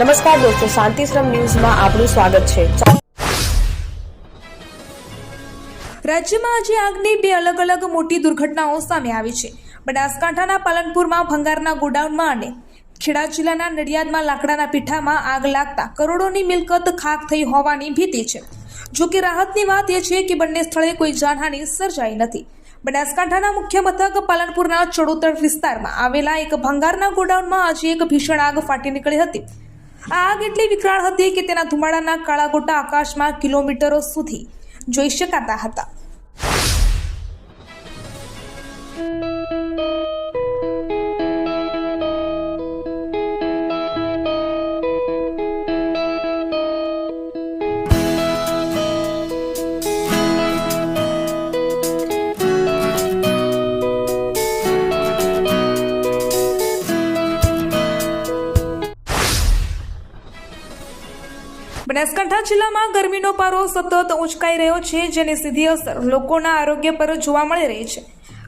નમસ્કાર દોસ્તો, શાંતિશ્રમ ન્યૂઝમાં આપનું સ્વાગત છે। રાજ્યમાં આજે આગની બે અલગ અલગ મોટી દુર્ઘટનાઓ સામે આવી છે। બનાસકાંઠાના પાલનપુરમાં ભંગારના ગોડાઉનમાં અને ખેડા જિલ્લાના નડિયાદમાં લાકડાના પીઠામાં આગ લાગતા કરોડોની મિલકત ખાખ થઈ હોવાની ભીતિ છે। જો કે રાહતની વાત એ છે કે બંને સ્થળે કોઈ જાનહાનિ સર્જાઈ નથી। બનાસકાંઠાના મુખ્ય મથક પાલનપુરના ચડોતર વિસ્તારમાં આવેલા એક ભંગારના ગોડાઉનમાં આજે એક ભીષણ આગ ફાટી નીકળી હતી। આ આગ એટલી વિકરાળ હતી કે તેના ધુમાડાના કાળા ગોટા આકાશમાં કિલોમીટરો સુધી જોઈ શકાતા હતા। બનાસકાંઠા જિલ્લામાં ગરમીનો પારો સતત ઊંચકાઈ રહ્યો છે, જેની સીધી અસર લોકોના આરોગ્ય પર જોવા મળી રહી છે।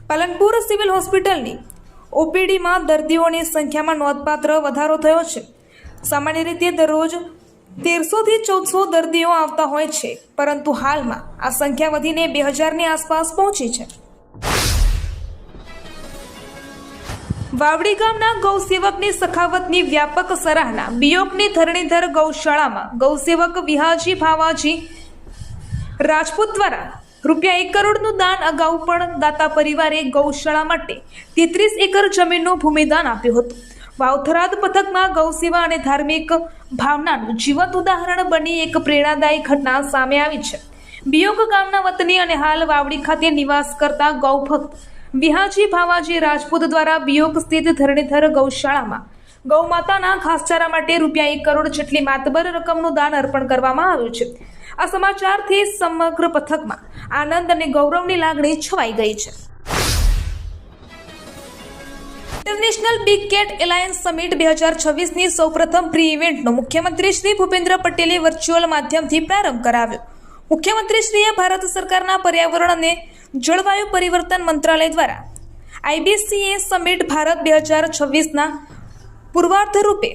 પાલનપુર સિવિલ હોસ્પિટલની ઓપીડીમાં દર્દીઓની સંખ્યામાં નોંધપાત્ર વધારો થયો છે। સામાન્ય રીતે દરરોજ 1300 થી 1400 દર્દીઓ આવતા હોય છે, પરંતુ હાલમાં આ સંખ્યા વધીને 2000ની આસપાસ પહોંચી છે। વાવડી ગામના ગૌસેવકની સખાવતની વ્યાપક સરાહના। બિયોકની ધરણીધર ગૌશાળામાં ગૌસેવક વિહાજી ભાવાજી રાજપૂત દ્વારા ₹1 કરોડનું દાન અગાઉ પણ દાતા પરિવારે ગૌશાળા માટે 33 એકર જમીનનું ભૂમિદાન આપ્યું હતું। વાવથરાદ પથકમાં ગૌસેવા અને ધાર્મિક ભાવનાનું જીવંત ઉદાહરણ બની એક પ્રેરણાદાયી ઘટના સામે આવી છે। બિયોક ગામના વતની અને હાલ વાવડી ખાતે નિવાસ કરતા ગૌભક્ત વિહાજી ભાવાજી રાજપૂત દ્વારા બિયોક સ્થિત ધરણીધર ગૌશાળામાં ગૌ માતાના ઘાસચારા માટે ₹1 કરોડ જેટલી માતબર રકમનું દાન અર્પણ કરવામાં આવ્યું છે। આ સમાચારથી સમગ્ર પથકમાં આનંદ અને ગૌરવની લાગણી છવાઈ ગઈ છે। International big cat alliance summit 2026ની સૌપ્રથમ પ્રી ઇવેન્ટનો મુખ્યમંત્રી શ્રી ભૂપેન્દ્ર પટેલે વર્ચ્યુઅલ માધ્યમથી પ્રારંભ કરાવ્યો। મુખ્યમંત્રીશ્રીએ ભારત સરકારના પર્યાવરણ અને જળવાયુ પરિવર્તન મંત્રાલય દ્વારા IBCA સમિટ ભારત 2026ના પૂર્વાર્ધ રૂપે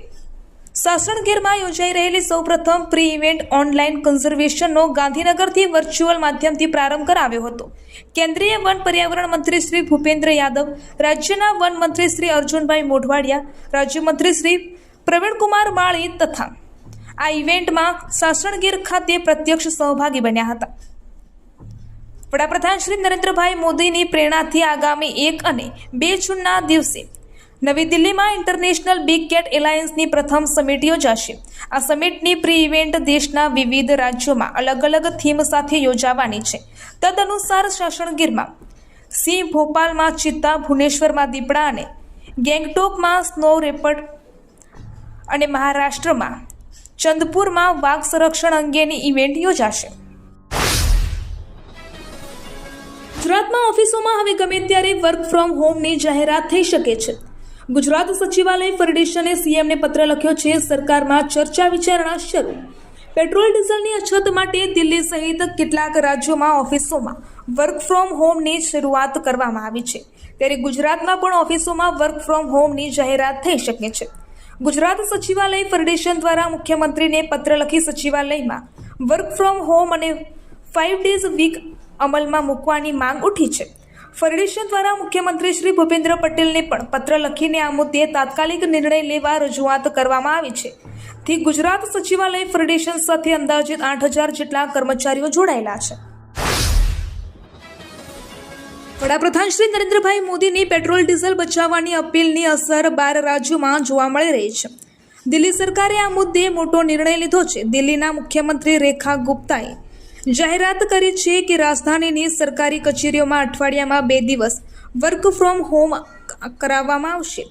સાસણગીરમાં યોજાઈ રહેલી સૌપ્રથમ પ્રી ઇવેન્ટ ઓનલાઈન કન્ઝર્વેશનનો ગાંધીનગરથી વર્ચ્યુઅલ માધ્યમથી પ્રારંભ કરાવ્યો હતો। કેન્દ્રીય વન પર્યાવરણ મંત્રી શ્રી ભૂપેન્દ્ર યાદવ, રાજ્યના વન મંત્રી શ્રી અર્જુનભાઈ મોઢવાડિયા, રાજ્યમંત્રી શ્રી પ્રવીણકુમાર માળી તથા આ ઇવેન્ટમાં સાસણગીર ખાતે પ્રત્યક્ષ સહભાગી બન્યા હતા। વડાપ્રધાન શ્રી નરેન્દ્રભાઈ મોદીની પ્રેરણાથી આગામી 1 અને 2 જૂનના દિવસે નવી દિલ્હીમાં ઇન્ટરનેશનલ બિગ કેટ એલાયન્સની પ્રથમ સમિટ યોજાશે। આ સમિટની પ્રી ઇવેન્ટ દેશના વિવિધ રાજ્યોમાં અલગ અલગ થીમ સાથે યોજાવાની છે। તદનુસાર સાસણગીરમાં સિંહ, ભોપાલમાં ચિત્તા, ભુવનેશ્વરમાં દીપડા અને ગેંગટોકમાં સ્નો લેપર્ડ અને મહારાષ્ટ્રમાં ચંદપુરમાં વાઘ સંરક્ષણ અંગેની ઇવેન્ટ યોજાશે। ગુજરાતમાં ઓફિસોમાં હવે ગમે ત્યારે વર્ક ફ્રોમ હોમની જાહેરાત થઈ શકે છે। ગુજરાત સચિવાલય ફેડરેશને સીએમને પત્ર લખ્યો છે। સરકારમાં ચર્ચા વિચારણા શરૂ। પેટ્રોલ ડીઝલની અછત માટે દિલ્હી સહિત કેટલાક રાજ્યોમાં ઓફિસોમાં વર્ક ફ્રોમ હોમની શરૂઆત કરવામાં આવી છે, ત્યારે ગુજરાતમાં પણ ઓફિસોમાં વર્ક ફ્રોમ હોમની જાહેરાત થઈ શકે છે। ગુજરાત સચિવાલય ફેડરેશન દ્વારા મુખ્યમંત્રીને પત્ર લખી સચિવાલયમાં વર્ક ફ્રોમ હોમ અને 5 ડેઝ વીક અમલમાં મૂકવાની માંગ ઉઠી છે। ફેડરેશન દ્વારા મુખ્યમંત્રી શ્રી ભૂપેન્દ્ર પટેલને પણ પત્ર લખીને આ મુદ્દે તાત્કાલિક નિર્ણય લેવા રજૂઆત કરવામાં આવી છે। થી ગુજરાત સચિવાલય ફેડરેશન સાથે અંદાજિત 8000 જેટલા કર્મચારીઓ જોડાયેલા છે। વડાપ્રધાન શ્રી નરેન્દ્રભાઈ મોદીની પેટ્રોલ ડીઝલ બચાવવાની અપીલની અસર 12 રાજ્યોમાં જોવા મળી રહી છે। દિલ્હી સરકારે આ મુદ્દે મોટો નિર્ણય લીધો છે। દિલ્હીના મુખ્યમંત્રી રેખા ગુપ્તાએ જાહેરાત કરી છે કે રાજધાનીની સરકારી કચેરીઓમાં અઠવાડિયામાં 2 દિવસ વર્ક ફ્રોમ હોમ કરાવવામાં આવશે।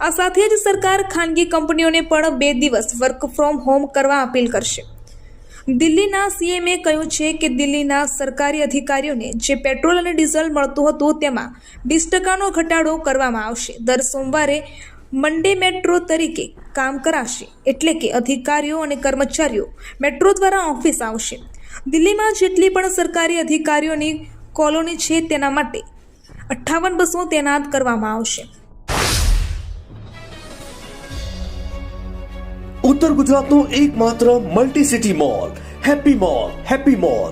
આ સાથે જ સરકાર ખાનગી કંપનીઓને પણ 2 દિવસ વર્ક ફ્રોમ હોમ કરવા અપીલ કરશે। દિલ્હીના સીએમએ કહ્યું છે કે દિલ્હીના સરકારી અધિકારીઓને જે પેટ્રોલ અને ડીઝલ મળતું હતું તેમાં 20% ઘટાડો કરવામાં આવશે। દર સોમવારે મંડે મેટ્રો તરીકે કામ કરાશે, એટલે કે અધિકારીઓ અને કર્મચારીઓ મેટ્રો દ્વારા ઓફિસ આવશે। દિલ્હીમાં જેટલી પણ સરકારી અધિકારીઓની કોલોની છે તેના માટે 58 બસો તૈનાત કરવામાં આવશે। ઉત્તર ગુજરાતનો એકમાત્ર multi city mall happy mall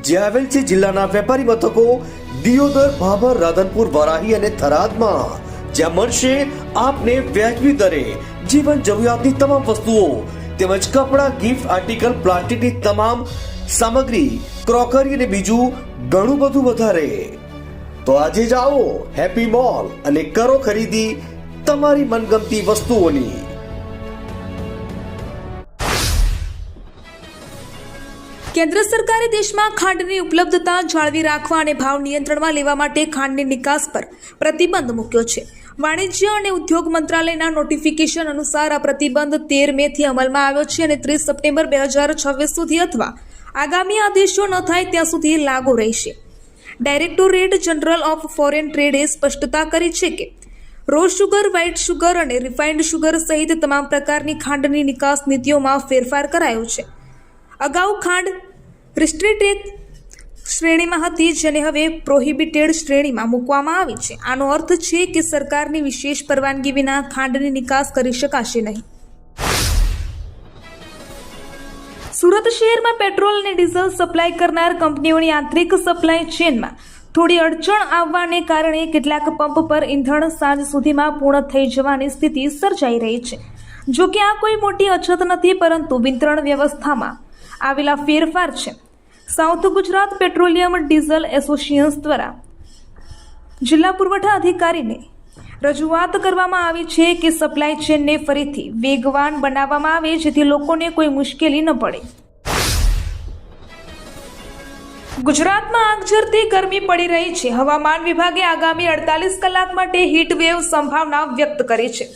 જે આવેલ છે જિલ્લાના વેપારી મથકો દિયોદર, ભાભર, રાધનપુર, વરાહી અને થરાદમાં, જ્યાં મળશે આપને વ્યાજબી દરે જીવન જરૂરિયાતની તમામ વસ્તુઓ તેમજ કપડાં, ગિફ્ટ આર્ટિકલ, પ્લાસ્ટિકની તમામ સામગ્રી, ક્રોકરી અને બીજું ઘણું બધું વધારે. તો આજે જ આવો હેપી મોલ અને કરો ખરીદી તમારી મનગમતી વસ્તુઓની. કેન્દ્ર સરકારે દેશમાં ખાંડની ઉપલબ્ધતા જાળવી રાખવા અને ભાવ નિયંત્રણમાં લેવા માટે ખાંડની નિકાસ પર પ્રતિબંધ મૂક્યો છે. વાણિજ્ય અને ઉદ્યોગ મંત્રાલયના નોટિફિકેશન અનુસાર આ પ્રતિબંધ 13 મેથી અમલમાં આવ્યો છે અને 30 સપ્ટેમ્બર 2026 સુધી અથવા આગામી આદેશો ન થાય ત્યાં સુધી લાગુ રહેશે. ડાયરેક્ટોરેટ જનરલ ઓફ ફોરેન ટ્રેડે સ્પષ્ટતા કરી છે કે રો શુગર, વ્હાઇટ શુગર અને રિફાઇન્ડ શુગર સહિત તમામ પ્રકારની ખાંડની નિકાસ નીતિઓમાં ફેરફાર કરાયો છે. અગાઉ ખાંડ રિસ્ટ્રિક્ટેડ શ્રેણીમાં હતી, જેને હવે પ્રોહિબિટેડ શ્રેણીમાં મૂકવામાં આવી છે. આનો અર્થ છે કે સરકારની વિશેષ પરવાનગી વિના ખાંડની નિકાસ કરી શકાશે નહીં. સુરત શહેરમાં પેટ્રોલ અને ડીઝલ સપ્લાય કરનાર કંપનીઓની આંતરિક સપ્લાય ચેનમાં થોડી અડચણ આવવાને કારણે કેટલાક પંપ પર ઈંધણ સાંજ સુધીમાં પૂર્ણ થઈ જવાની સ્થિતિ સર્જાઈ રહી છે. જો કે આ કોઈ મોટી અછત નથી, પરંતુ વિતરણ વ્યવસ્થામાં આવેલા ફેરફાર છે. South Gujarat petroleum diesel association દ્વારા જિલ્લા પુરવઠા અધિકારીને રજૂઆત કરવામાં આવી છે કે સપ્લાય ચેનને ફરીથી વેગવાન બનાવવામાં આવે, જેથી લોકોને કોઈ મુશ્કેલી ન પડે. ગુજરાતમાં આગ ઝરતી ગરમી પડી રહી છે. હવામાન વિભાગે આગામી 48 કલાક માટે હીટ વેવ સંભાવના વ્યક્ત કરી છે.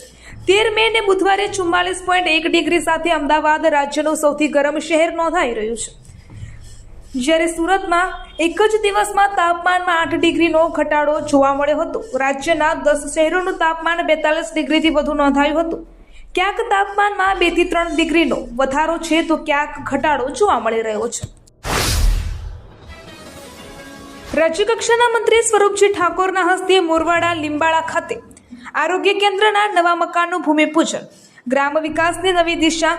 13 મે ને બુધવારે 44.1 ડિગ્રી સાથે અમદાવાદ રાજ્યનું સૌથી ગરમ શહેર નોંધાઈ રહ્યું છે, જ્યારે સુરતમાં એક જ દિવસમાં તાપમાનમાં 8 ડિગ્રીનો ઘટાડો જોવા મળ્યો હતો. રાજ્યના 10 શહેરોનું તાપમાન 42 ડિગ્રીથી વધુ નોંધાયું હતું. ક્યાંક તાપમાનમાં 2 થી 3 ડિગ્રીનો વધારો છે, તો ક્યાંક ઘટાડો જોવા મળી રહ્યો છે. રાજ્યકક્ષાના મંત્રી સ્વરૂપજી ઠાકોરના હસ્તે મોરવાડા લીંબાળા ખાતે આરોગ્ય કેન્દ્રના નવા મકાનનું ભૂમિપૂજન. ગ્રામ વિકાસની નવી દિશા.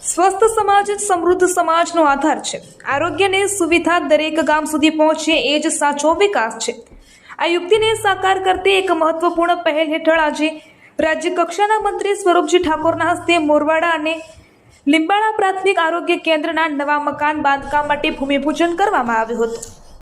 સ્વસ્થ સમાજ જ સમૃદ્ધ સમાજનો આધાર છે. આરોગ્યની સુવિધા દરેક ગામ સુધી પહોંચે એ જ સાચો વિકાસ છે. આ યુક્તિને સાકાર કરતી એક મહત્વપૂર્ણ પહેલ હેઠળ આજે રાજ્ય કક્ષાના મંત્રી સ્વરૂપજી ઠાકોરના હસ્તે મોરવાડા અને લીંબાળા પ્રાથમિક આરોગ્ય કેન્દ્રના નવા મકાન બાંધકામ માટે ભૂમિપૂજન કરવામાં આવ્યું હતું.